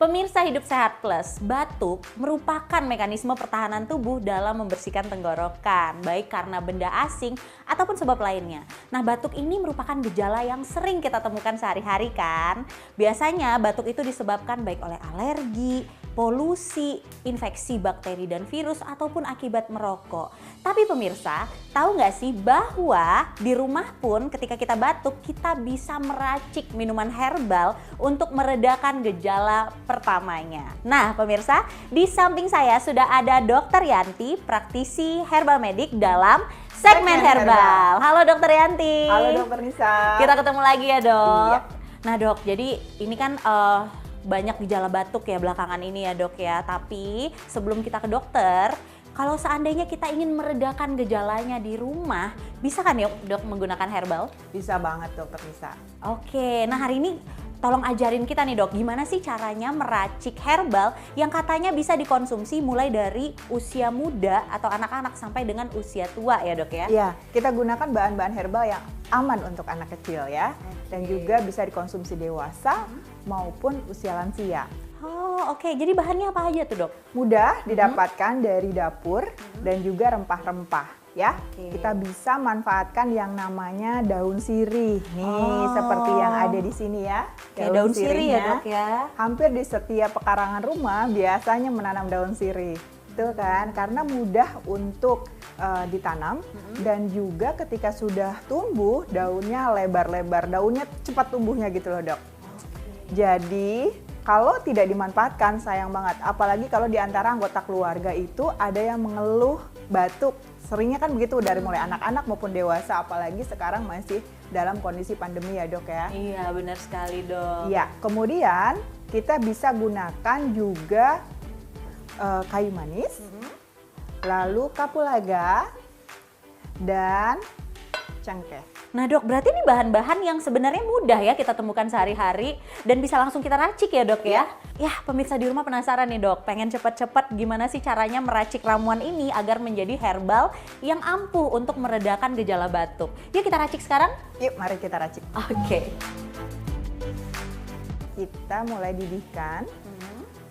Pemirsa Hidup Sehat Plus, batuk merupakan mekanisme pertahanan tubuh dalam membersihkan tenggorokan, baik karena benda asing ataupun sebab lainnya. Nah, batuk ini merupakan gejala yang sering kita temukan sehari-hari kan. Biasanya batuk itu disebabkan baik oleh alergi, polusi, infeksi bakteri dan virus, ataupun akibat merokok. Tapi pemirsa, tahu nggak sih bahwa di rumah pun ketika kita batuk, kita bisa meracik minuman herbal untuk meredakan gejala pertamanya. Nah pemirsa, di samping saya sudah ada Dr. Yanti, praktisi herbal medik dalam segmen herbal. Halo Dr. Yanti. Halo Dr. Nisa. Kita ketemu lagi ya dok. Iya. Nah dok, jadi ini kan banyak gejala batuk ya belakangan ini ya dok ya. Tapi sebelum kita ke dokter, kalau seandainya kita ingin meredakan gejalanya di rumah, bisa kan ya dok menggunakan herbal? Bisa banget Dr. Nisa. Oke, nah hari ini tolong ajarin kita nih dok, gimana sih caranya meracik herbal yang katanya bisa dikonsumsi mulai dari usia muda atau anak-anak sampai dengan usia tua ya dok ya? Iya, kita gunakan bahan-bahan herbal yang aman untuk anak kecil ya. Dan juga bisa dikonsumsi dewasa maupun usia lansia. Oh oke, jadi bahannya apa aja tuh dok? Mudah didapatkan dari dapur dan juga rempah-rempah ya. Oke. Kita bisa manfaatkan yang namanya daun sirih. Nih, seperti yang ada di sini ya. Kayak daun sirih ya sirihnya. dok ya? Hampir di setiap pekarangan rumah biasanya menanam daun sirih. Betul kan? Karena mudah untuk ditanam dan juga ketika sudah tumbuh daunnya lebar-lebar, daunnya cepat tumbuhnya gitu loh dok. Jadi kalau tidak dimanfaatkan sayang banget, apalagi kalau di antara anggota keluarga itu ada yang mengeluh batuk. Seringnya kan begitu dari mulai anak-anak maupun dewasa, apalagi sekarang masih dalam kondisi pandemi ya dok ya. Iya benar sekali dok. Iya, kemudian kita bisa gunakan juga kayu manis, lalu kapulaga, dan cengkeh. Nah dok, berarti ini bahan-bahan yang sebenarnya mudah ya kita temukan sehari-hari dan bisa langsung kita racik ya dok ya? Ya pemirsa di rumah penasaran nih dok, pengen cepet-cepet gimana sih caranya meracik ramuan ini agar menjadi herbal yang ampuh untuk meredakan gejala batuk. Yuk kita racik sekarang? Yuk mari kita racik. Oke. Kita mulai didihkan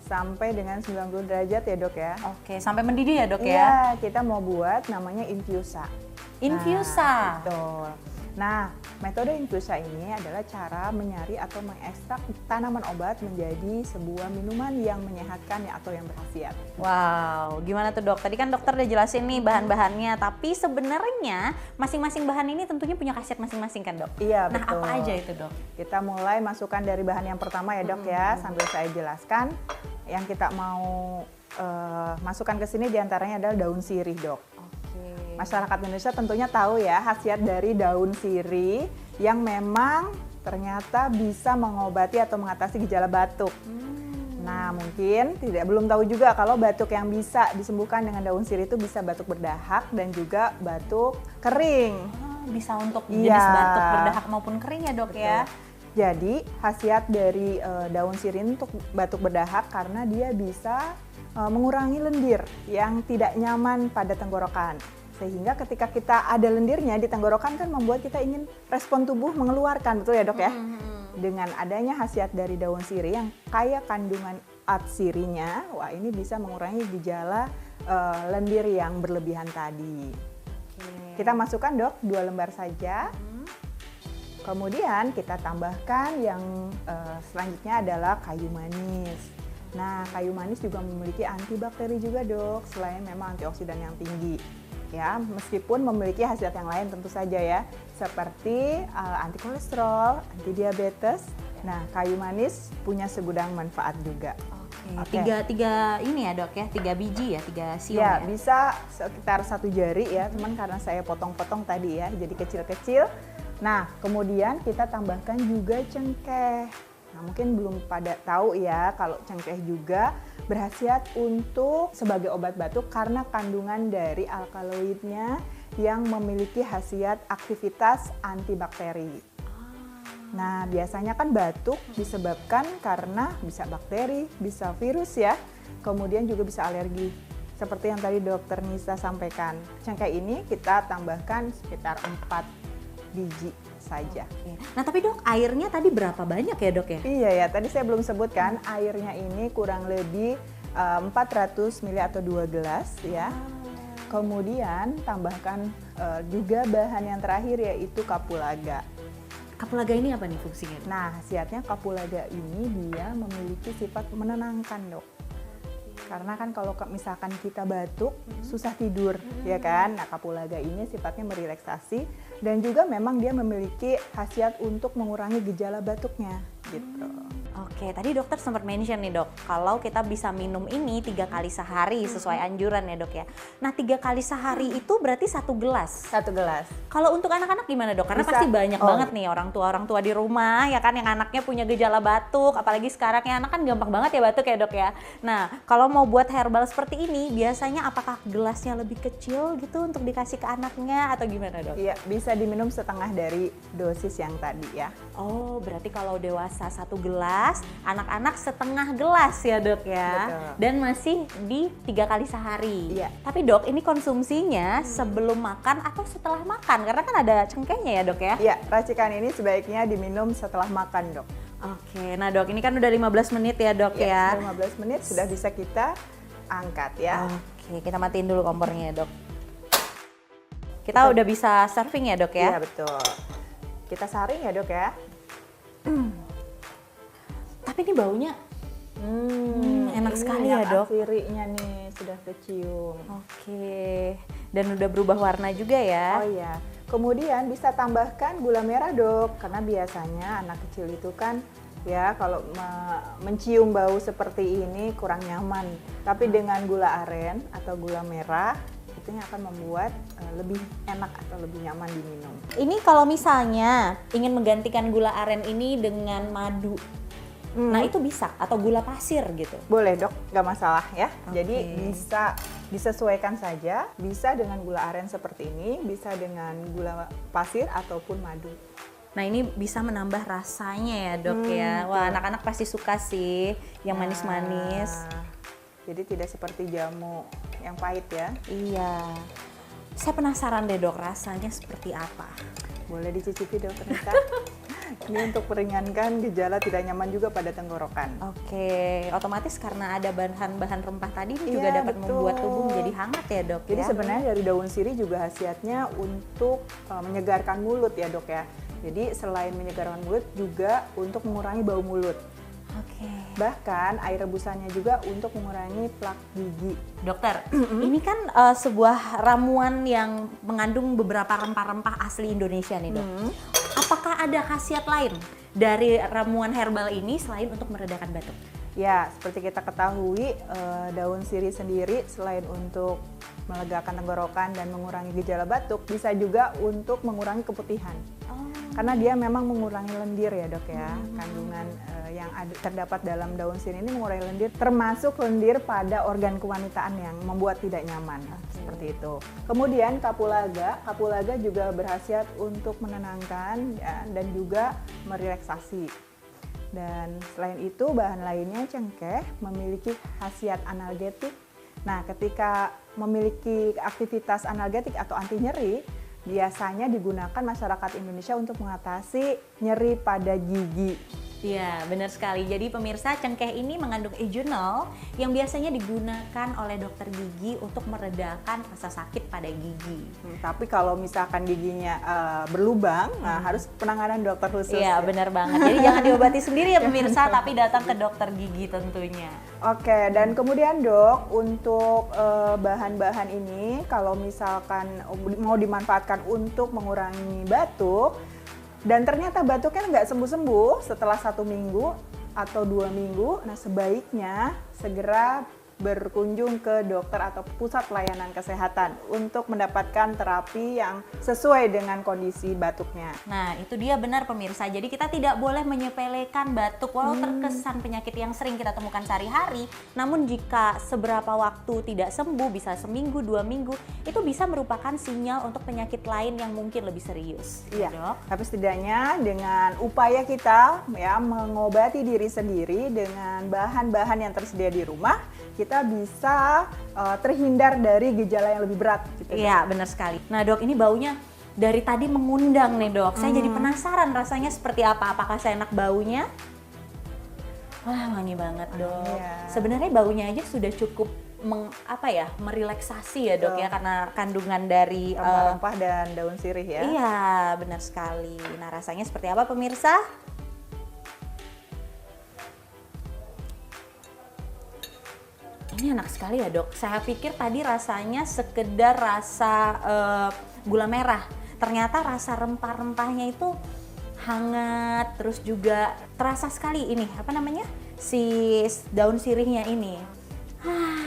sampai dengan 90 derajat ya dok ya. Oke, sampai mendidih ya dok ya? Iya, kita mau buat namanya infusa. Infusa. Betul. Nah, metode infusa ini adalah cara menyari atau mengekstrak tanaman obat menjadi sebuah minuman yang menyehatkan atau yang berkhasiat. Wow, gimana tuh dok? Tadi kan dokter udah jelasin nih bahan-bahannya, tapi sebenarnya masing-masing bahan ini tentunya punya khasiat masing-masing kan dok? Iya, Nah betul. apa aja itu dok? Kita mulai masukkan dari bahan yang pertama ya dok ya, sambil saya jelaskan. Yang kita mau masukkan ke sini diantaranya adalah daun sirih dok. Masyarakat Indonesia tentunya tahu ya khasiat dari daun sirih yang memang ternyata bisa mengobati atau mengatasi gejala batuk. Nah mungkin belum tahu juga kalau batuk yang bisa disembuhkan dengan daun sirih itu bisa batuk berdahak dan juga batuk kering. Bisa untuk Iya. jenis batuk berdahak maupun kering ya dok ya? Jadi khasiat dari daun sirih untuk batuk berdahak karena dia bisa mengurangi lendir yang tidak nyaman pada tenggorokan. Sehingga ketika kita ada lendirnya di tenggorokan kan membuat kita ingin respon tubuh mengeluarkan, betul ya dok ya? Dengan adanya khasiat dari daun sirih yang kaya kandungan atsirinya, wah ini bisa mengurangi gejala lendir yang berlebihan tadi. Kita masukkan dok 2 lembar saja. Kemudian kita tambahkan yang selanjutnya adalah kayu manis. Nah kayu manis juga memiliki antibakteri juga dok, selain memang antioksidan yang tinggi. Ya, meskipun memiliki khasiat yang lain tentu saja ya, seperti anti kolesterol, anti diabetes. Nah, kayu manis punya segudang manfaat juga. Oke. Tiga ini ya dok ya, 3 biji ya, 3 siung ya? Ya, bisa sekitar 1 jari ya, cuman karena saya potong-potong tadi ya, jadi kecil-kecil. Nah, kemudian kita tambahkan juga cengkeh. Nah, mungkin belum pada tahu ya kalau cengkeh juga berkhasiat untuk sebagai obat batuk karena kandungan dari alkaloidnya yang memiliki khasiat aktivitas antibakteri. Nah, biasanya kan batuk disebabkan karena bisa bakteri, bisa virus ya, kemudian juga bisa alergi. Seperti yang tadi dokter Nisa sampaikan, cengkeh ini kita tambahkan sekitar 4 biji saja. Oke. Nah tapi dok, airnya tadi berapa banyak ya dok ya? Iya ya, tadi saya belum sebutkan airnya ini kurang lebih 400 ml atau 2 gelas ya. Kemudian tambahkan juga bahan yang terakhir yaitu kapulaga. Kapulaga ini apa nih fungsinya? Nah, khasiatnya kapulaga ini dia memiliki sifat menenangkan, Dok. Karena kan kalau misalkan kita batuk, susah tidur, ya kan? Nah, kapulaga ini sifatnya merelaksasi dan juga memang dia memiliki khasiat untuk mengurangi gejala batuknya, gitu. Oke, tadi dokter sempat mention nih dok, kalau kita bisa minum ini 3 kali sehari sesuai anjuran ya dok ya. Nah 3 kali sehari itu berarti 1 gelas. 1 gelas. Kalau untuk anak-anak gimana dok? Karena Bisa. pasti banyak banget nih orang tua di rumah ya kan yang anaknya punya gejala batuk, apalagi sekarang ya anak kan gampang banget ya batuk ya dok ya. Nah kalau mau buat herbal seperti ini, biasanya apakah gelasnya lebih kecil gitu untuk dikasih ke anaknya atau gimana dok? Iya, bisa diminum setengah dari dosis yang tadi ya. Oh, berarti kalau dewasa 1 gelas, anak-anak setengah gelas ya dok ya. Betul. Dan masih di 3 kali sehari. Iya. Tapi dok, ini konsumsinya sebelum makan atau setelah makan? Karena kan ada cengkehnya ya dok ya. Iya, racikan ini sebaiknya diminum setelah makan, Dok. Oke, nah dok, ini kan udah 15 menit ya dok ya. 15 menit sudah bisa kita angkat ya. Oke, kita matiin dulu kompornya ya dok. Kita udah bisa serving ya dok ya. Iya, betul. Kita saring ya, Dok ya. Tapi ini baunya enak Ini sekali yang ya dok. Asirinya nih sudah kecium. Oke, dan udah berubah warna juga ya. Oh iya. Kemudian bisa tambahkan gula merah, Dok, karena biasanya anak kecil itu kan ya kalau mencium bau seperti ini kurang nyaman. Tapi dengan gula aren atau gula merah itu yang akan membuat lebih enak atau lebih nyaman diminum. Ini kalau misalnya ingin menggantikan gula aren ini dengan madu, nah itu bisa atau gula pasir gitu. Boleh, Dok, nggak masalah ya. Oke. Jadi bisa disesuaikan saja, bisa dengan gula aren seperti ini, bisa dengan gula pasir ataupun madu. Nah ini bisa menambah rasanya ya dok ya. Wah anak-anak pasti suka sih yang manis-manis. Nah, jadi tidak seperti jamu yang pahit ya. Iya. Saya penasaran deh dok, rasanya seperti apa? Boleh dicicipi, Dok, ternyata. Ini untuk meringankan gejala tidak nyaman juga pada tenggorokan. Oke, otomatis karena ada bahan-bahan rempah tadi ini juga Iya, dapat betul. membuat tubuh menjadi hangat ya dok Jadi ya? sebenarnya dari daun sirih juga khasiatnya untuk menyegarkan mulut ya, Dok ya. Jadi selain menyegarkan mulut juga untuk mengurangi bau mulut. Oke. Bahkan air rebusannya juga untuk mengurangi plak gigi. Dokter, ini kan sebuah ramuan yang mengandung beberapa rempah-rempah asli Indonesia nih dok. Apakah ada khasiat lain dari ramuan herbal ini selain untuk meredakan batuk? Ya, seperti kita ketahui daun sirih sendiri selain untuk melegakan tenggorokan dan mengurangi gejala batuk, bisa juga untuk mengurangi keputihan. Karena dia memang mengurangi lendir ya dok ya. Kandungan yang terdapat dalam daun sirih ini mengurangi lendir, termasuk lendir pada organ kewanitaan yang membuat tidak nyaman. Seperti itu. Kemudian kapulaga juga berkhasiat untuk menenangkan ya, dan juga merelaksasi. Dan selain itu bahan lainnya cengkeh memiliki khasiat analgetik. Nah, ketika memiliki aktivitas analgetik atau anti nyeri, biasanya digunakan masyarakat Indonesia untuk mengatasi nyeri pada gigi. Iya, benar sekali. Jadi pemirsa, cengkeh ini mengandung eugenol yang biasanya digunakan oleh dokter gigi untuk meredakan rasa sakit pada gigi. Tapi kalau misalkan giginya berlubang, nah harus penanganan dokter khusus. Iya, benar banget. Jadi jangan diobati sendiri ya pemirsa, tapi datang ke dokter gigi tentunya. Oke, dan kemudian dok, untuk bahan-bahan ini kalau misalkan mau dimanfaatkan untuk mengurangi batuk, dan ternyata batuknya nggak sembuh-sembuh setelah 1 minggu atau 2 minggu, nah sebaiknya segera berkunjung ke dokter atau pusat pelayanan kesehatan untuk mendapatkan terapi yang sesuai dengan kondisi batuknya. Nah, itu dia benar pemirsa. Jadi kita tidak boleh menyepelekan batuk walau terkesan penyakit yang sering kita temukan sehari-hari. Namun jika seberapa waktu tidak sembuh, bisa seminggu, 2 minggu, itu bisa merupakan sinyal untuk penyakit lain yang mungkin lebih serius. Iya, Dok. tapi setidaknya dengan upaya kita ya mengobati diri sendiri dengan bahan-bahan yang tersedia di rumah, kita bisa terhindar dari gejala yang lebih berat. Gitu, Iya, benar sekali. Nah dok, ini baunya dari tadi mengundang nih dok. Saya jadi penasaran rasanya seperti apa. Apakah seenak baunya? Wah, wangi banget dok. Iya. Sebenarnya baunya aja sudah cukup merelaksasi ya dok ya, karena kandungan dari Rempah-rempah dan daun sirih ya. iya, benar sekali. Nah, rasanya seperti apa pemirsa? Ini enak sekali ya dok. Saya pikir tadi rasanya sekedar rasa gula merah. Ternyata rasa rempah-rempahnya itu hangat, terus juga terasa sekali ini apa namanya, si daun sirihnya ini.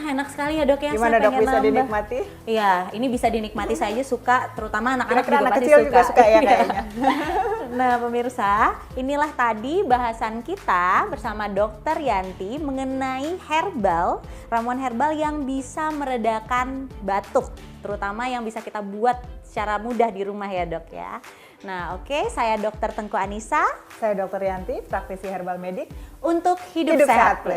Enak sekali ya dok ya. Gimana saya dok, pengen bisa nambah. dinikmati? Iya, ini bisa dinikmati. Saya aja suka, terutama anak-anak Kira-kira juga anak pasti kecil suka. juga suka ya Iya. kayaknya. Nah pemirsa, inilah tadi bahasan kita bersama Dokter Yanti mengenai herbal, ramuan herbal yang bisa meredakan batuk, terutama yang bisa kita buat secara mudah di rumah ya dok ya. Nah oke, saya Dokter Tengku Anissa Saya Dr. Yanti, praktisi herbal medik. untuk Hidup Hidup Sehat Sehat Plus.